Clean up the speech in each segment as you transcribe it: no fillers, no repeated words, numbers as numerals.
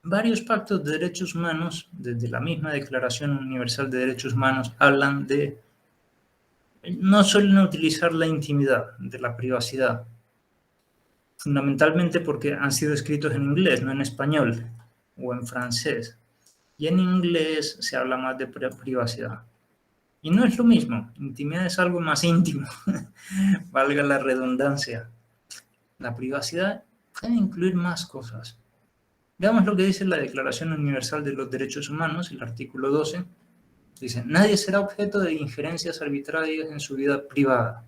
Varios pactos de derechos humanos, desde la misma Declaración Universal de Derechos Humanos, hablan de, no suelen utilizar la intimidad, de la privacidad, fundamentalmente porque han sido escritos en inglés, no en español o en francés. Y en inglés se habla más de privacidad. Y no es lo mismo, intimidad es algo más íntimo, valga la redundancia. La privacidad puede incluir más cosas. Veamos lo que dice la Declaración Universal de los Derechos Humanos, el artículo 12. Dice, nadie será objeto de injerencias arbitrarias en su vida privada,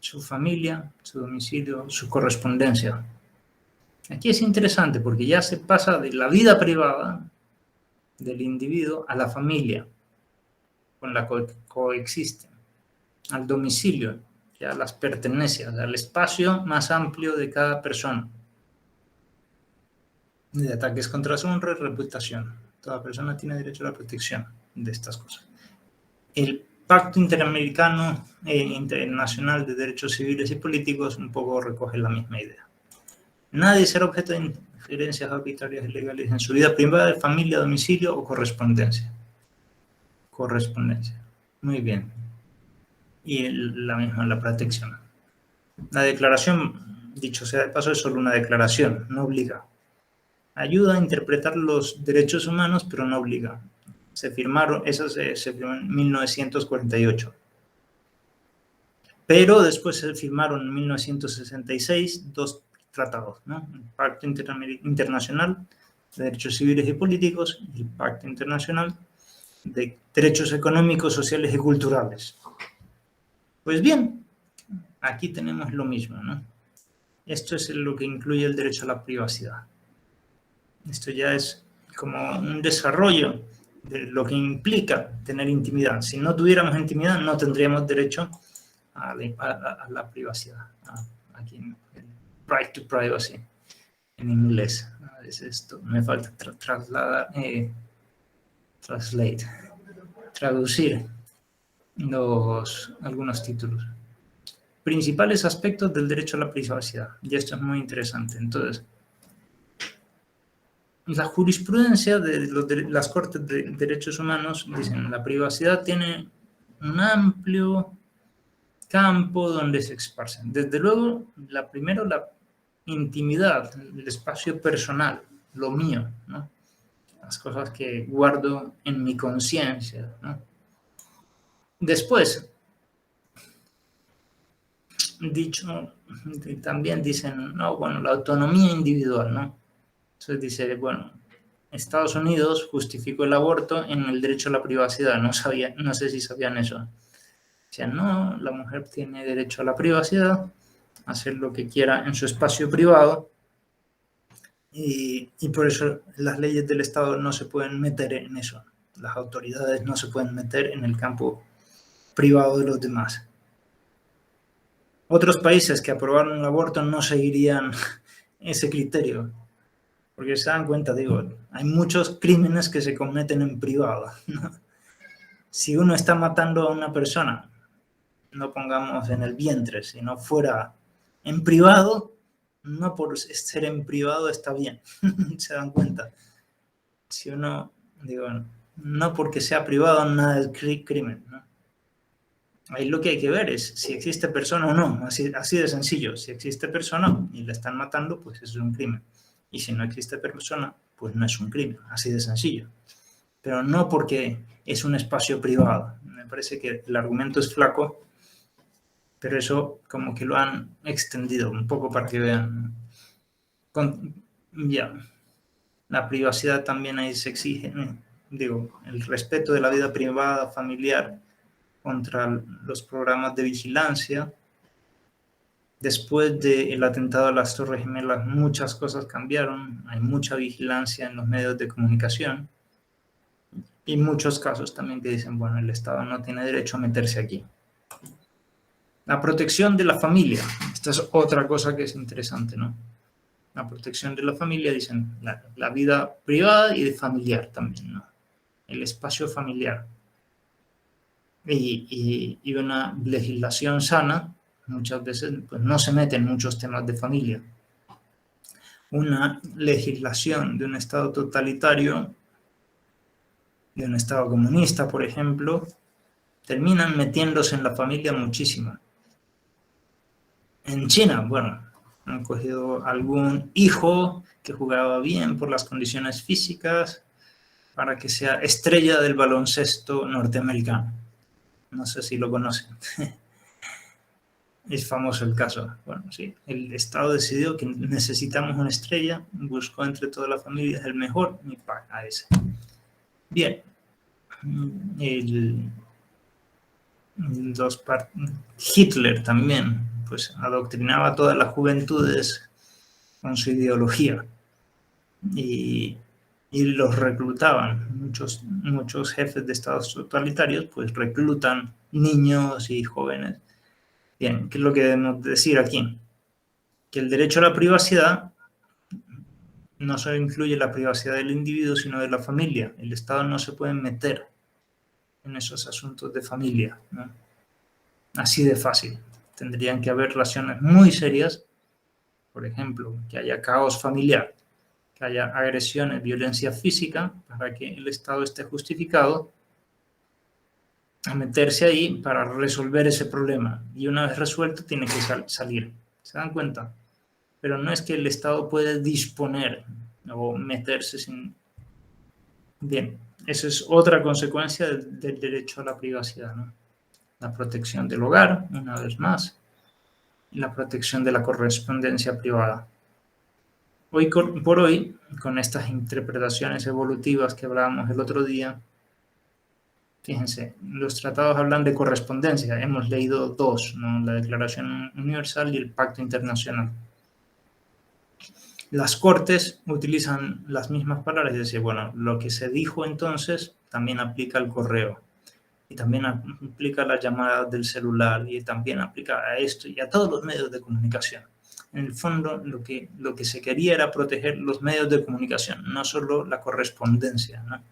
su familia, su domicilio, su correspondencia. Aquí es interesante porque ya se pasa de la vida privada del individuo a la familia, con la que coexisten, al domicilio, ya las pertenencias, al espacio más amplio de cada persona, de ataques contra su honra y reputación. Toda persona tiene derecho a la protección de estas cosas. El Pacto Interamericano e Internacional de Derechos Civiles y Políticos un poco recoge la misma idea. Nadie será objeto de injerencias arbitrarias y ilegales en su vida privada, familia, domicilio o correspondencia. Correspondencia. Muy bien. Y la misma, la protección. La declaración, dicho sea de paso, es solo una declaración, no obliga. Ayuda a interpretar los derechos humanos, pero no obliga. Se firmaron, eso se firmó en 1948. Pero después se firmaron en 1966 dos tratados, ¿no? El Pacto Internacional de Derechos Civiles y Políticos y el Pacto Internacional de Derechos Económicos, Sociales y Culturales. Pues bien, aquí tenemos lo mismo, ¿no? Esto es lo que incluye el derecho a la privacidad. Esto ya es como un desarrollo de lo que implica tener intimidad. Si no tuviéramos intimidad, no tendríamos derecho a la privacidad. Aquí, right to privacy, en inglés. Es esto, me falta traducir algunos títulos. Principales aspectos del derecho a la privacidad. Y esto es muy interesante. Entonces, la jurisprudencia de las Cortes de Derechos Humanos dicen la privacidad tiene un amplio campo donde se esparcen. Desde luego, la intimidad, el espacio personal, lo mío, ¿no? Las cosas que guardo en mi conciencia, ¿no? Después, también dicen, no, bueno, la autonomía individual, ¿no? Entonces dice, bueno, Estados Unidos justificó el aborto en el derecho a la privacidad, no sé si sabían eso. Decían, no, la mujer tiene derecho a la privacidad, a hacer lo que quiera en su espacio privado, y por eso las leyes del Estado no se pueden meter en eso. Las autoridades no se pueden meter en el campo privado de los demás. Otros países que aprobaron el aborto no seguirían ese criterio, porque se dan cuenta, digo, hay muchos crímenes que se cometen en privado, ¿no? Si uno está matando a una persona, no pongamos en el vientre, sino fuera en privado, no por ser en privado está bien, se dan cuenta. Si uno, digo, no porque sea privado nada es crimen, ¿no? Ahí lo que hay que ver es si existe persona o no, así de sencillo. Si existe persona y la están matando, pues eso es un crimen. Y si no existe persona, pues no es un crimen, así de sencillo. Pero no porque es un espacio privado. Me parece que el argumento es flaco, pero eso como que lo han extendido un poco para que vean. La privacidad también ahí se exige, digo, el respeto de la vida privada, familiar, contra los programas de vigilancia. Después del atentado a las Torres Gemelas, muchas cosas cambiaron. Hay mucha vigilancia en los medios de comunicación. Y muchos casos también que dicen, bueno, el Estado no tiene derecho a meterse aquí. La protección de la familia. Esta es otra cosa que es interesante, ¿no? La protección de la familia, dicen, la vida privada y de familiar también, ¿no? El espacio familiar. Y una legislación sana muchas veces pues, no se mete en muchos temas de familia. una legislación de un Estado totalitario, de un Estado comunista, por ejemplo, terminan metiéndose en la familia muchísimo. En China, bueno, han cogido algún hijo que jugaba bien por las condiciones físicas para que sea estrella del baloncesto norteamericano. No sé si lo conocen. Es famoso el caso. Bueno, sí, el Estado decidió que necesitamos una estrella, buscó entre toda la familia el mejor y paga ese. Bien, Hitler también, pues adoctrinaba a todas las juventudes con su ideología y los reclutaban. Muchos jefes de estados totalitarios pues reclutan niños y jóvenes. Bien, ¿qué es lo que debemos decir aquí? Que el derecho a la privacidad no solo incluye la privacidad del individuo, sino de la familia. El Estado no se puede meter en esos asuntos de familia, ¿no? Así de fácil. Tendrían que haber relaciones muy serias, por ejemplo, que haya caos familiar, que haya agresiones, violencia física, para que el Estado esté justificado a meterse ahí para resolver ese problema. Y una vez resuelto, tiene que salir. ¿Se dan cuenta? Pero no es que el Estado puede disponer o meterse sin... Bien, eso es otra consecuencia del derecho a la privacidad, ¿no? La protección del hogar, una vez más, y la protección de la correspondencia privada. Hoy por hoy, con estas interpretaciones evolutivas que hablábamos el otro día, fíjense, los tratados hablan de correspondencia. Hemos leído dos, ¿no? La Declaración Universal y el Pacto Internacional. Las Cortes utilizan las mismas palabras, es decir, bueno, lo que se dijo entonces también aplica al correo, y también aplica a las llamadas del celular, y también aplica a esto y a todos los medios de comunicación. En el fondo, lo que se quería era proteger los medios de comunicación, no solo la correspondencia, ¿no?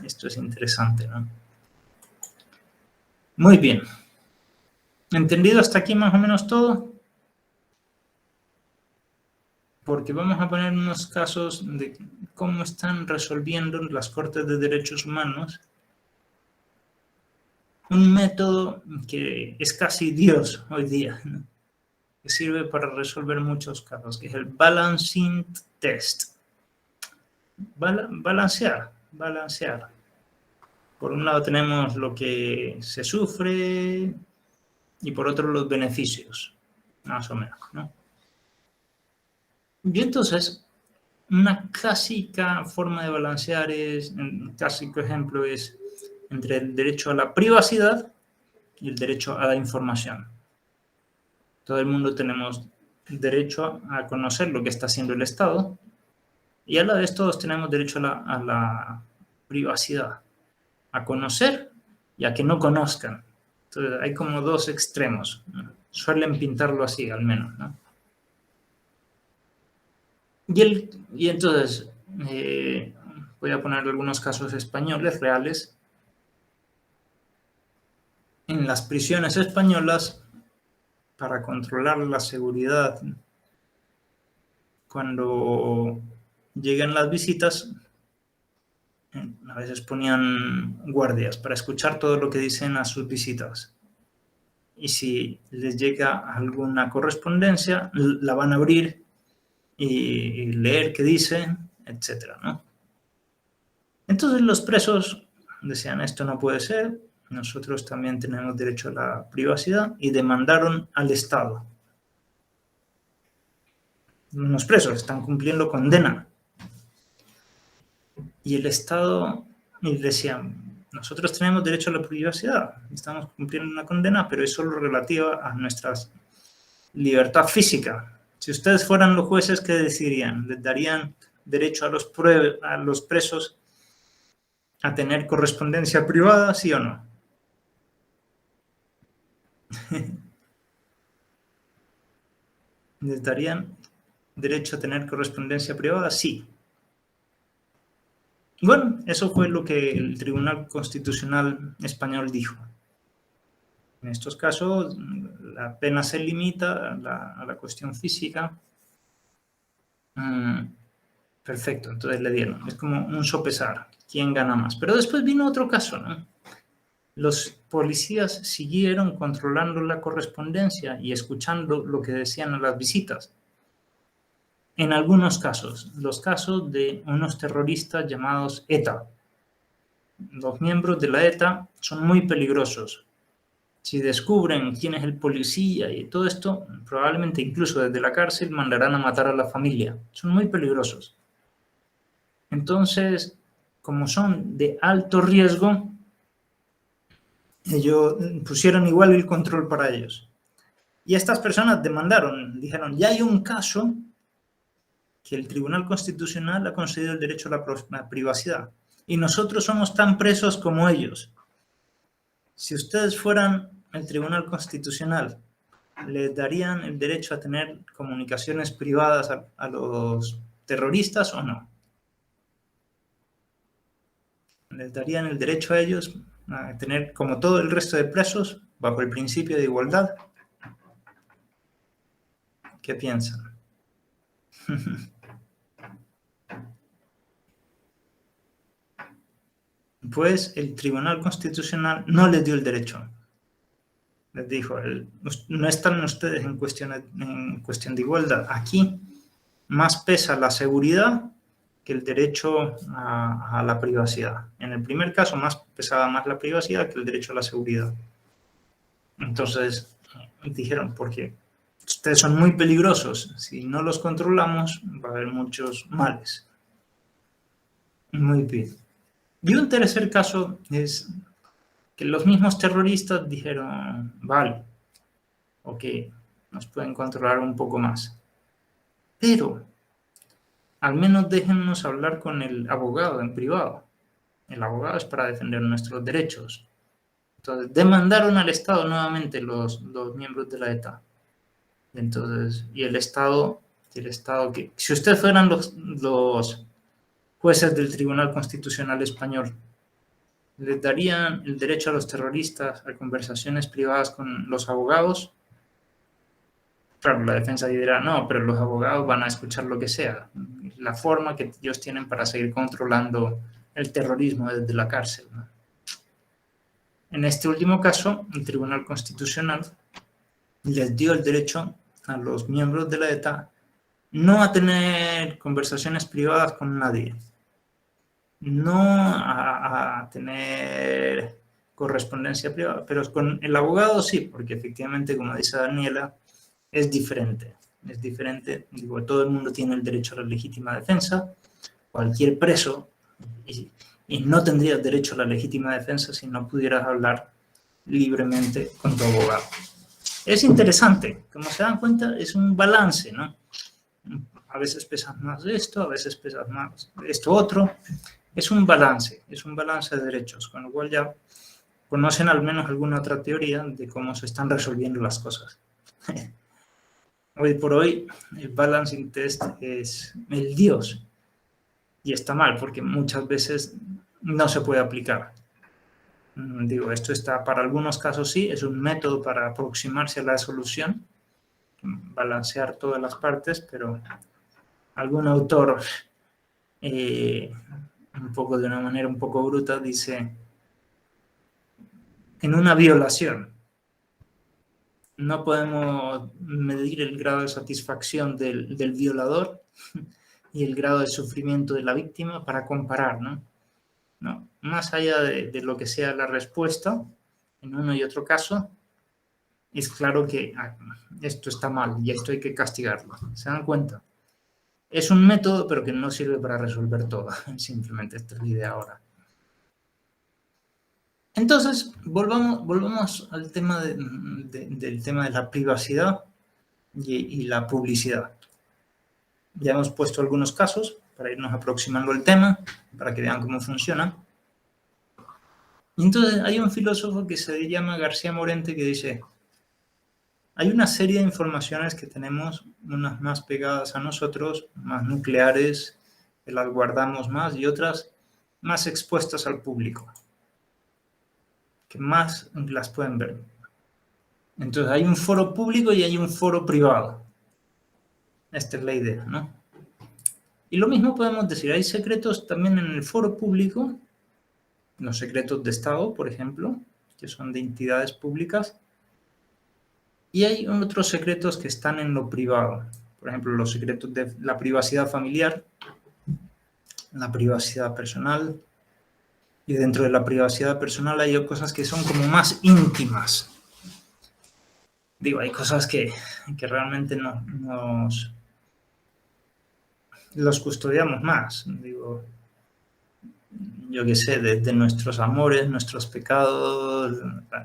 Esto es interesante, ¿no? Muy bien. ¿Entendido hasta aquí más o menos todo? Porque vamos a poner unos casos de cómo están resolviendo las Cortes de Derechos Humanos un método que es casi Dios hoy día, ¿no? Que sirve para resolver muchos casos, que es el Balancing Test. Balancear. Por un lado tenemos lo que se sufre y por otro los beneficios, más o menos, ¿no? Y entonces, una clásica forma de balancear un clásico ejemplo es entre el derecho a la privacidad y el derecho a la información. Todo el mundo tenemos derecho a conocer lo que está haciendo el Estado y a la vez todos tenemos derecho a la privacidad, a conocer y a que no conozcan. Entonces hay como dos extremos, ¿no? Suelen pintarlo así al menos, ¿no? Y entonces, voy a poner algunos casos españoles reales. En las prisiones españolas, para controlar la seguridad, cuando llegan las visitas, a veces ponían guardias para escuchar todo lo que dicen a sus visitas. Y si les llega alguna correspondencia, la van a abrir y leer qué dice, etcétera, ¿no? Entonces los presos decían, esto no puede ser, nosotros también tenemos derecho a la privacidad, y demandaron al Estado. Los presos están cumpliendo condena. Y el Estado les decía, nosotros tenemos derecho a la privacidad, estamos cumpliendo una condena, pero es solo relativa a nuestra libertad física. Si ustedes fueran los jueces, ¿qué decidirían? ¿Les darían derecho a los presos a tener correspondencia privada, sí o no? ¿Les darían derecho a tener correspondencia privada? Sí. Bueno, eso fue lo que el Tribunal Constitucional Español dijo. En estos casos, la pena se limita a la cuestión física Perfecto, entonces le dieron. Es como un sopesar, quién gana más. Pero después vino otro caso, ¿no? Los policías siguieron controlando la correspondencia y escuchando lo que decían a las visitas. En algunos casos, los casos de unos terroristas llamados ETA. Los miembros de la ETA son muy peligrosos. Si descubren quién es el policía y todo esto, probablemente incluso desde la cárcel mandarán a matar a la familia. Son muy peligrosos. Entonces, como son de alto riesgo, ellos pusieron igual el control para ellos. Y estas personas demandaron, dijeron, ya hay un caso que el Tribunal Constitucional ha concedido el derecho a la privacidad. Y nosotros somos tan presos como ellos. Si ustedes fueran el Tribunal Constitucional, ¿les darían el derecho a tener comunicaciones privadas a los terroristas o no? ¿Les darían el derecho a ellos a tener, como todo el resto de presos, bajo el principio de igualdad? ¿Qué piensan? Pues el Tribunal Constitucional no les dio el derecho. Les dijo, no están ustedes en cuestión de igualdad. Aquí más pesa la seguridad que el derecho a la privacidad. En el primer caso pesaba más la privacidad que el derecho a la seguridad. Entonces dijeron, porque ustedes son muy peligrosos, si no los controlamos va a haber muchos males. Muy bien. Y un tercer caso es que los mismos terroristas dijeron, vale, ok, nos pueden controlar un poco más, pero al menos déjennos hablar con el abogado en privado. El abogado es para defender nuestros derechos. Entonces, demandaron al Estado nuevamente los miembros de la ETA. Entonces, y el Estado que, si ustedes fueran los jueces del Tribunal Constitucional Español, ¿les darían el derecho a los terroristas a conversaciones privadas con los abogados? Claro, la defensa dirá, no, pero los abogados van a escuchar lo que sea. La forma que ellos tienen para seguir controlando el terrorismo desde la cárcel, ¿no? En este último caso, el Tribunal Constitucional les dio el derecho a los miembros de la ETA no a tener conversaciones privadas con nadie, no a tener correspondencia privada, pero con el abogado sí, porque efectivamente, como dice Daniela, es diferente. Es diferente, digo, todo el mundo tiene el derecho a la legítima defensa, cualquier preso, y no tendrías derecho a la legítima defensa si no pudieras hablar libremente con tu abogado. Es interesante, como se dan cuenta, es un balance, ¿no? A veces pesas más de esto, a veces pesas más de esto otro. Es un balance de derechos, con lo cual ya conocen al menos alguna otra teoría de cómo se están resolviendo las cosas. Hoy por hoy, el balancing test es el Dios. Y está mal, porque muchas veces no se puede aplicar. Digo, esto está para algunos casos sí, es un método para aproximarse a la solución, balancear todas las partes, pero algún autor, un poco de una manera un poco bruta, dice, en una violación, no podemos medir el grado de satisfacción del violador y el grado de sufrimiento de la víctima para comparar, ¿no? No, más allá de lo que sea la respuesta, en uno y otro caso, es claro que esto está mal y esto hay que castigarlo. ¿Se dan cuenta? Es un método, pero que no sirve para resolver todo. Simplemente esta es la idea ahora. Entonces, volvamos al tema del tema de la privacidad y la publicidad. Ya hemos puesto algunos casos para irnos aproximando al tema, para que vean cómo funciona. Y entonces hay un filósofo que se llama García Morente que dice, hay una serie de informaciones que tenemos, unas más pegadas a nosotros, más nucleares, que las guardamos más, y otras más expuestas al público, que más las pueden ver. Entonces hay un foro público y hay un foro privado. Esta es la idea, ¿no? Y lo mismo podemos decir, hay secretos también en el foro público, los secretos de Estado, por ejemplo, que son de entidades públicas, y hay otros secretos que están en lo privado. Por ejemplo, los secretos de la privacidad familiar, la privacidad personal, y dentro de la privacidad personal hay cosas que son como más íntimas. Digo, hay cosas que realmente no, los custodiamos más. Digo, yo qué sé, de nuestros amores, nuestros pecados,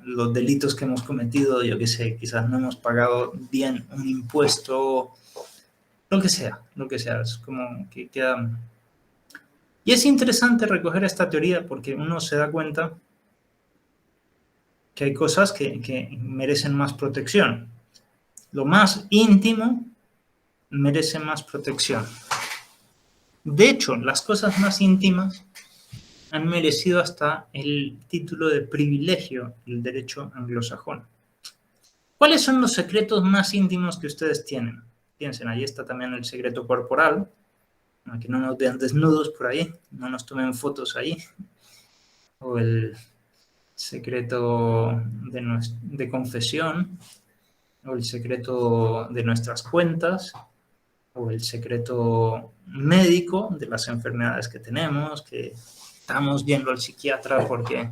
los delitos que hemos cometido, yo qué sé, quizás no hemos pagado bien un impuesto, lo que sea, es como que queda... Y es interesante recoger esta teoría porque uno se da cuenta que hay cosas que merecen más protección. Lo más íntimo merece más protección. De hecho, las cosas más íntimas han merecido hasta el título de privilegio del derecho anglosajón. ¿Cuáles son los secretos más íntimos que ustedes tienen? Piensen, ahí está también el secreto corporal, que no nos vean desnudos por ahí, no nos tomen fotos ahí, o el secreto de confesión, o el secreto de nuestras cuentas, o el secreto médico de las enfermedades que tenemos, que estamos yendo al psiquiatra porque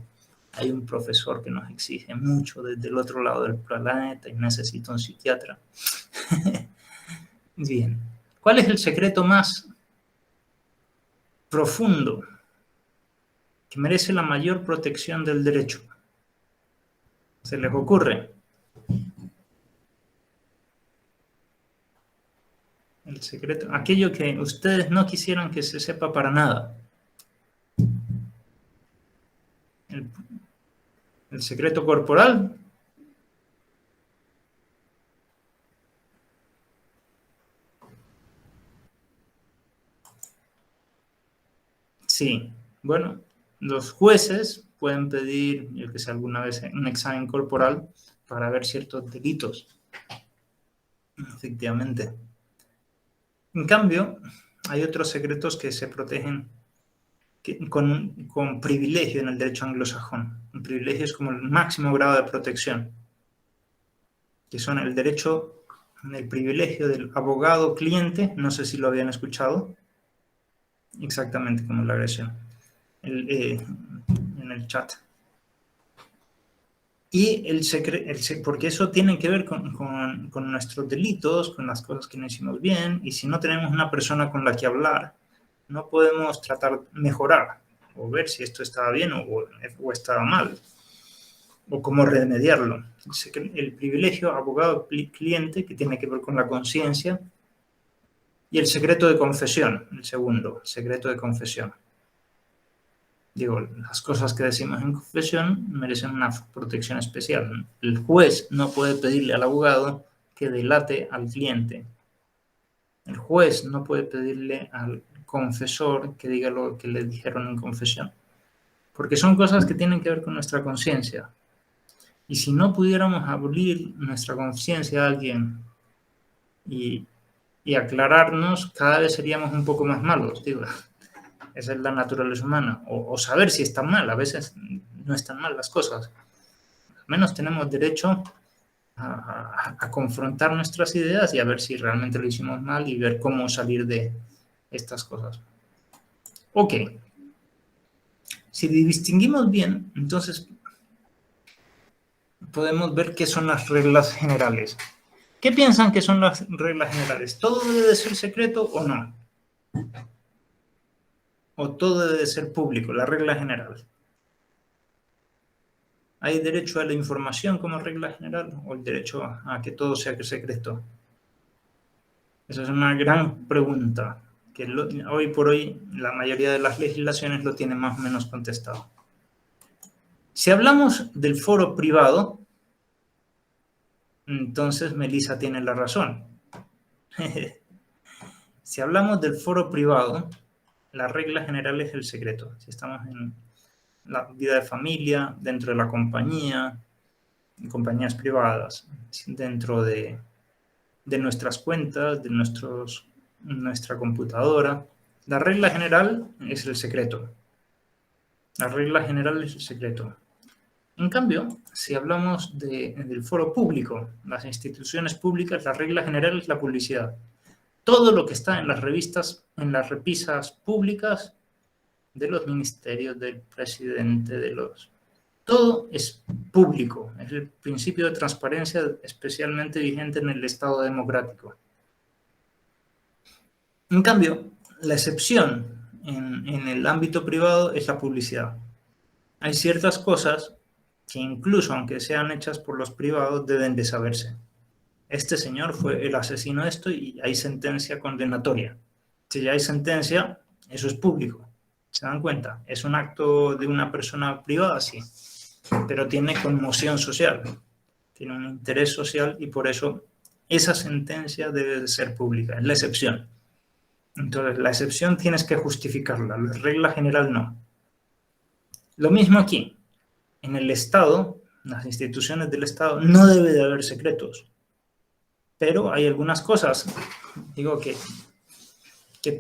hay un profesor que nos exige mucho desde el otro lado del planeta y necesita un psiquiatra. Bien, ¿cuál es el secreto más profundo que merece la mayor protección del derecho? ¿Se les ocurre? El secreto, aquello que ustedes no quisieran que se sepa para nada. El secreto corporal. Sí, bueno, los jueces pueden pedir, yo que sé, alguna vez un examen corporal para ver ciertos delitos. Efectivamente. En cambio, hay otros secretos que se protegen con privilegio en el derecho anglosajón. Un privilegio es como el máximo grado de protección, que son el derecho, el privilegio del abogado cliente, no sé si lo habían escuchado, exactamente como la agresión, en el chat. Y porque eso tiene que ver con nuestros delitos, con las cosas que no hicimos bien, y si no tenemos una persona con la que hablar, no podemos tratar de mejorar o ver si esto estaba bien o estaba mal, o cómo remediarlo. El privilegio abogado-cliente, que tiene que ver con la conciencia, y el secreto de confesión, el segundo, secreto de confesión. Digo, las cosas que decimos en confesión merecen una protección especial. El juez no puede pedirle al abogado que delate al cliente. El juez no puede pedirle al confesor que diga lo que le dijeron en confesión. Porque son cosas que tienen que ver con nuestra conciencia. Y si no pudiéramos abrir nuestra conciencia a alguien y aclararnos, cada vez seríamos un poco más malos, digo. Esa es la naturaleza humana. O saber si están mal. A veces no están mal las cosas. Al menos tenemos derecho a confrontar nuestras ideas y a ver si realmente lo hicimos mal y ver cómo salir de estas cosas. Ok. Si distinguimos bien, entonces podemos ver qué son las reglas generales. ¿Qué piensan que son las reglas generales? ¿Todo debe de ser secreto o no? ¿O todo debe de ser público? La regla general. ¿Hay derecho a la información como regla general o el derecho a que todo sea secreto? Esa es una gran pregunta que hoy por hoy la mayoría de las legislaciones lo tienen más o menos contestado. Si hablamos del foro privado, entonces Melissa tiene la razón. Si hablamos del foro privado, la regla general es el secreto. Si estamos en la vida de familia, dentro de la compañía, en compañías privadas, dentro de nuestras cuentas, de nuestra computadora, La regla general es el secreto. La regla general es el secreto. En cambio, si hablamos del foro público, las instituciones públicas, la regla general es la publicidad. Todo lo que está en las revistas, en las repisas públicas de los ministerios, del presidente, todo es público. Es el principio de transparencia especialmente vigente en el Estado democrático. En cambio, la excepción en el ámbito privado es la publicidad. Hay ciertas cosas que incluso aunque sean hechas por los privados deben de saberse. Este señor fue el asesino de esto y hay sentencia condenatoria. Si ya hay sentencia, eso es público. ¿Se dan cuenta? ¿Es un acto de una persona privada? Sí. Pero tiene conmoción social. Tiene un interés social y por eso esa sentencia debe de ser pública. Es la excepción. Entonces, la excepción tienes que justificarla. La regla general no. Lo mismo aquí. En el Estado, las instituciones del Estado, no debe de haber secretos. Pero hay algunas cosas, digo, que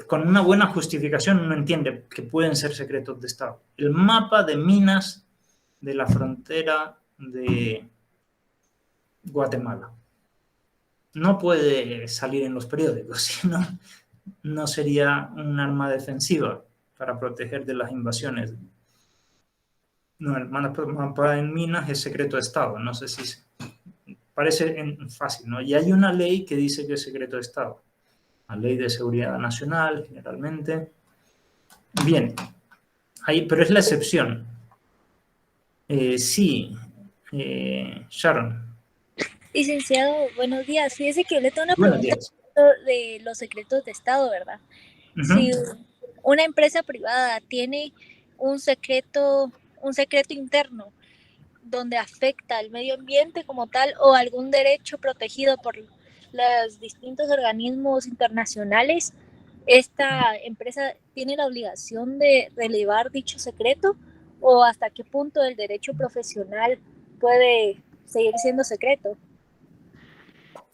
con una buena justificación uno entiende que pueden ser secretos de Estado. El mapa de minas de la frontera de Guatemala no puede salir en los periódicos, sino no sería un arma defensiva para proteger de las invasiones. No, el mapa de minas es secreto de Estado, no sé si parece fácil, ¿no? Y hay una ley que dice que es secreto de Estado. La ley de seguridad nacional, generalmente. Bien, pero es la excepción. Sí, Sharon. Licenciado, buenos días. Fíjese que yo le tengo una Buenos pregunta días. de los secretos de Estado, ¿verdad? Si Uh-huh. una empresa privada tiene un secreto interno donde afecta al medio ambiente como tal o algún derecho protegido por los distintos organismos internacionales, ¿esta empresa tiene la obligación de relevar dicho secreto o hasta qué punto el derecho profesional puede seguir siendo secreto?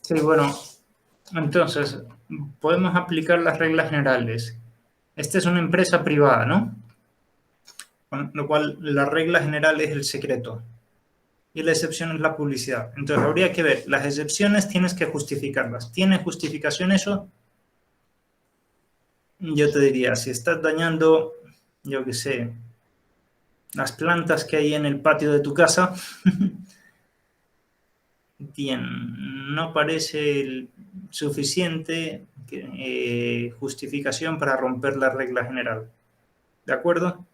Sí, bueno, entonces podemos aplicar las reglas generales. Esta es una empresa privada, ¿no? Con lo cual la regla general es el secreto y la excepción es la publicidad. Entonces habría que ver, las excepciones tienes que justificarlas. ¿Tiene justificación eso? Yo te diría, si estás dañando, yo qué sé, las plantas que hay en el patio de tu casa, bien, no parece suficiente justificación para romper la regla general. ¿De acuerdo?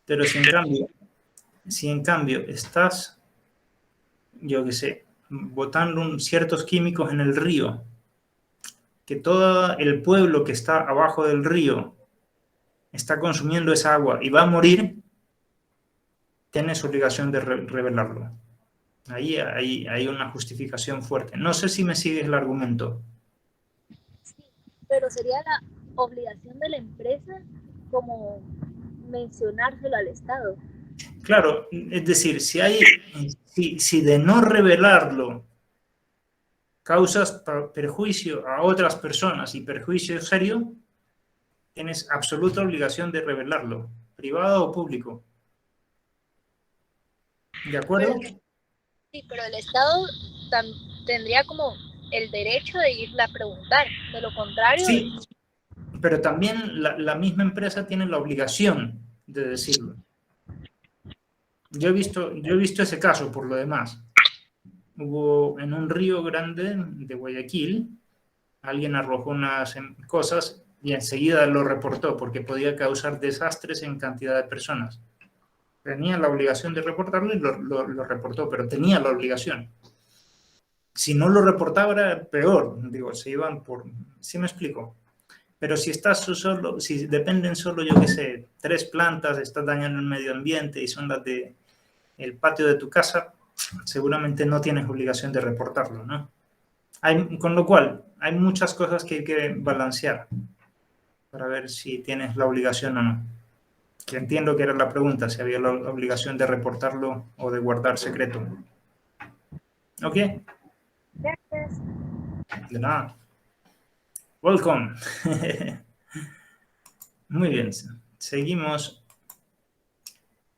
Pero si en cambio estás, yo qué sé, botando ciertos químicos en el río, que todo el pueblo que está abajo del río está consumiendo esa agua y va a morir, tienes obligación de revelarlo. Ahí hay una justificación fuerte. No sé si me sigues el argumento. Pero sería la obligación de la empresa como mencionárselo al Estado. Claro, es decir, si de no revelarlo causas perjuicio a otras personas y perjuicio serio, tienes absoluta obligación de revelarlo, privado o público. ¿De acuerdo? Pero, sí, pero el Estado tendría como el derecho de irle a preguntar. De lo contrario, Sí, pero también la misma empresa tiene la obligación de decirlo. Yo he visto ese caso, por lo demás. Hubo en un río grande de Guayaquil, alguien arrojó unas cosas y enseguida lo reportó porque podía causar desastres en cantidad de personas. Tenía la obligación de reportarlo y lo reportó, pero tenía la obligación. Si no lo reportaba era peor, digo, se iban por... ¿Sí me explico? Pero si estás solo, si dependen solo, yo qué sé, 3 plantas, estás dañando el medio ambiente y son las de el patio de tu casa, seguramente no tienes obligación de reportarlo, ¿no? Con lo cual, hay muchas cosas que hay que balancear para ver si tienes la obligación o no. Que entiendo que era la pregunta, si había la obligación de reportarlo o de guardar secreto. ¿Ok? gracias. De nada. Welcome. Muy bien, seguimos.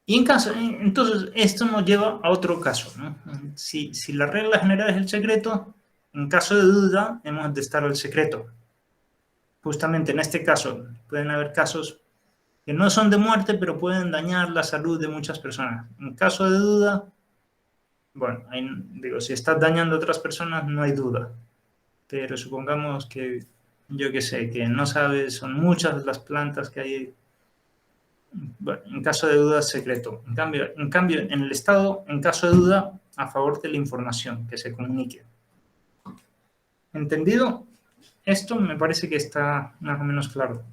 Y entonces, esto nos lleva a otro caso, ¿no? Si la regla general es el secreto, en caso de duda, hemos de estar al secreto. Justamente en este caso, pueden haber casos que no son de muerte, pero pueden dañar la salud de muchas personas. En caso de duda, bueno, digo, si estás dañando a otras personas, no hay duda. Pero supongamos que, yo qué sé, que no sabes, son muchas las plantas que hay. Bueno, en caso de duda, secreto. En cambio, en el Estado, en caso de duda, a favor de la información que se comunique. ¿Entendido? Esto me parece que está más o menos claro.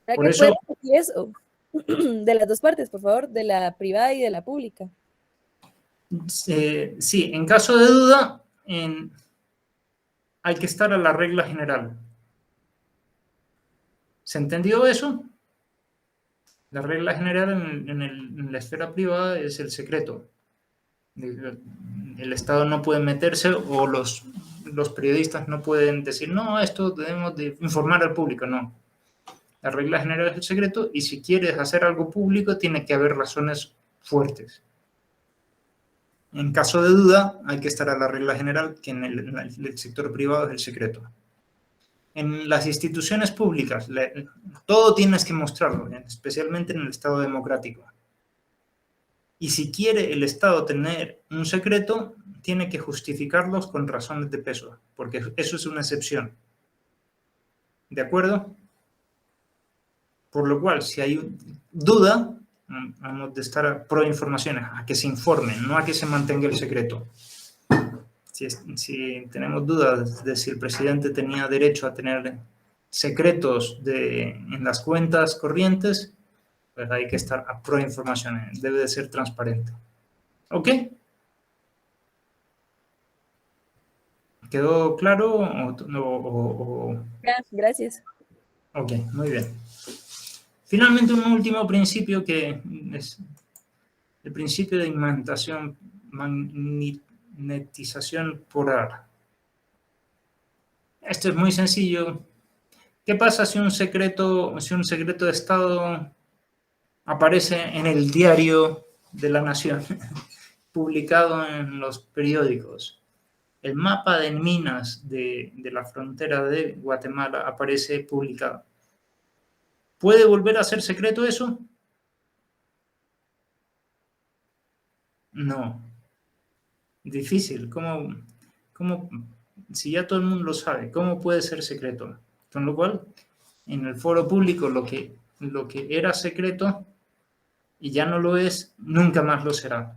¿Para Por qué puede eso, repetir eso? De las dos partes, por favor, de la privada y de la pública. sí, en caso de duda, hay que estar a la regla general. ¿Se entendió eso? La regla general en la esfera privada es el secreto. El Estado no puede meterse o los periodistas no pueden decir, no, esto debemos de informar al público, no. La regla general es el secreto y si quieres hacer algo público tiene que haber razones fuertes. En caso de duda hay que estar a la regla general, que en el sector privado es el secreto. En las instituciones públicas todo tienes que mostrarlo, especialmente en el Estado democrático. Y si quiere el Estado tener un secreto, tiene que justificarlos con razones de peso, porque eso es una excepción. ¿De acuerdo? Por lo cual, si hay duda, vamos de estar pro informaciones, a que se informen, no a que se mantenga el secreto. Si tenemos dudas de si el presidente tenía derecho a tener secretos en las cuentas corrientes, pues hay que estar a pro informaciones, debe de ser transparente. ¿Ok? ¿Quedó claro? Gracias. Ok, muy bien. Finalmente, un último principio que es el principio de magnetización polar. Esto es muy sencillo. ¿Qué pasa si un secreto de Estado aparece en el diario de la Nación, publicado en los periódicos? El mapa de minas de la frontera de Guatemala aparece publicado. ¿Puede volver a ser secreto eso? No. Difícil. Si ya todo el mundo lo sabe, ¿cómo puede ser secreto? Con lo cual, en el foro público lo que era secreto y ya no lo es, nunca más lo será.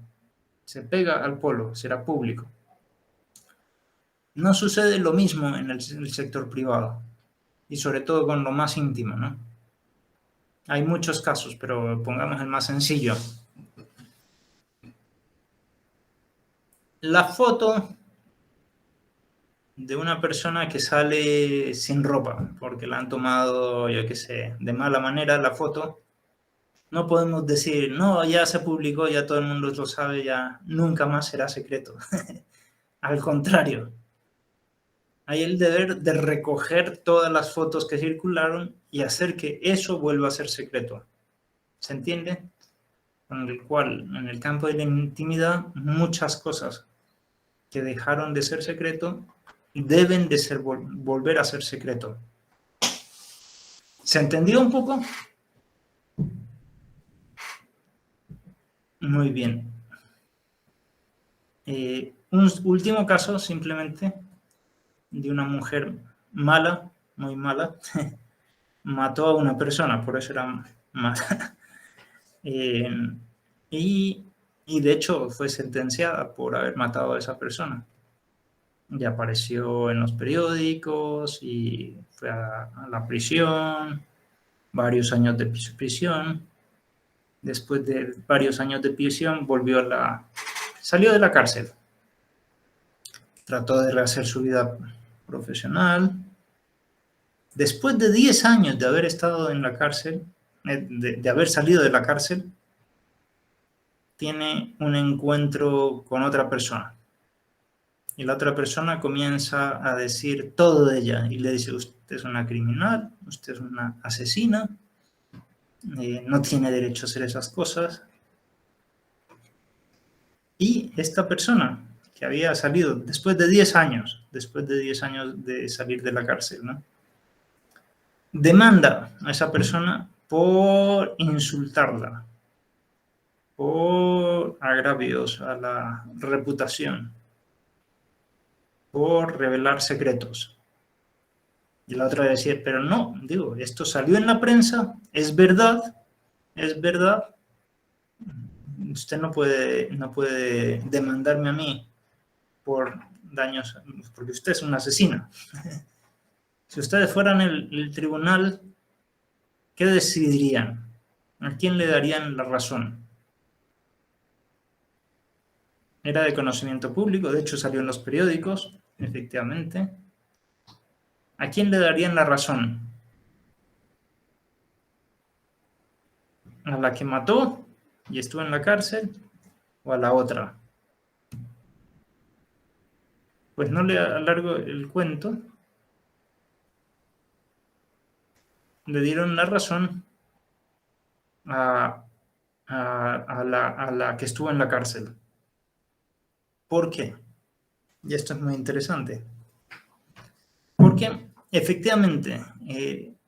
Se pega al polo, será público. No sucede lo mismo en el sector privado y sobre todo con lo más íntimo, ¿no? Hay muchos casos, pero pongamos el más sencillo. La foto de una persona que sale sin ropa, porque la han tomado, yo qué sé, de mala manera la foto, no podemos decir, no, ya se publicó, ya todo el mundo lo sabe, ya nunca más será secreto. Al contrario, hay el deber de recoger todas las fotos que circularon y hacer que eso vuelva a ser secreto. ¿Se entiende? Con el cual, en el campo de la intimidad, muchas cosas que dejaron de ser secreto deben de volver a ser secreto. ¿Se entendió un poco? Muy bien. Un último caso, simplemente, de una mujer mala, muy mala, mató a una persona, por eso era mala. Y de hecho fue sentenciada por haber matado a esa persona. Y apareció en los periódicos y fue a la prisión, varios años de prisión. Después de varios años de prisión salió de la cárcel. Trató de rehacer su vida profesional. Después de 10 años de haber estado en la cárcel, de haber salido de la cárcel, tiene un encuentro con otra persona. Y la otra persona comienza a decir todo de ella y le dice, usted es una criminal, usted es una asesina, no tiene derecho a hacer esas cosas. Y esta persona que había salido después de 10 años de salir de la cárcel, ¿no? Demanda a esa persona por insultarla, por agravios a la reputación, por revelar secretos. Y la otra decía, pero no, digo, esto salió en la prensa, es verdad, usted no puede demandarme a mí por daños, porque usted es un asesino. Si ustedes fueran el tribunal, ¿qué decidirían? ¿A quién le darían la razón? Era de conocimiento público, de hecho salió en los periódicos, efectivamente. ¿A quién le darían la razón? ¿A la que mató y estuvo en la cárcel o a la otra? Pues no le alargo el cuento. Le dieron la razón a la que estuvo en la cárcel. ¿Por qué? Y esto es muy interesante. Porque efectivamente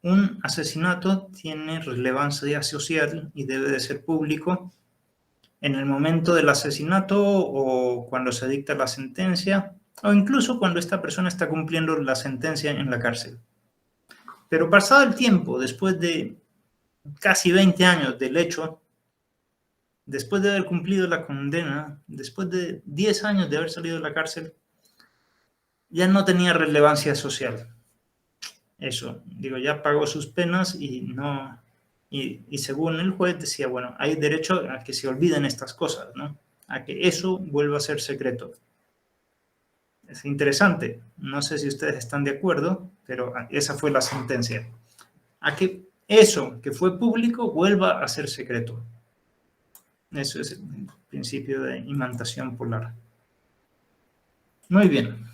un asesinato tiene relevancia social y debe de ser público en el momento del asesinato o cuando se dicta la sentencia o incluso cuando esta persona está cumpliendo la sentencia en la cárcel. Pero pasado el tiempo, después de casi 20 años del hecho, después de haber cumplido la condena, después de 10 años de haber salido de la cárcel, ya no tenía relevancia social. Eso, digo, ya pagó sus penas y según el juez decía, bueno, hay derecho a que se olviden estas cosas, ¿no? A que eso vuelva a ser secreto. Es interesante, no sé si ustedes están de acuerdo, pero esa fue la sentencia. A que eso que fue público vuelva a ser secreto. Eso es el principio de imantación polar. Muy bien.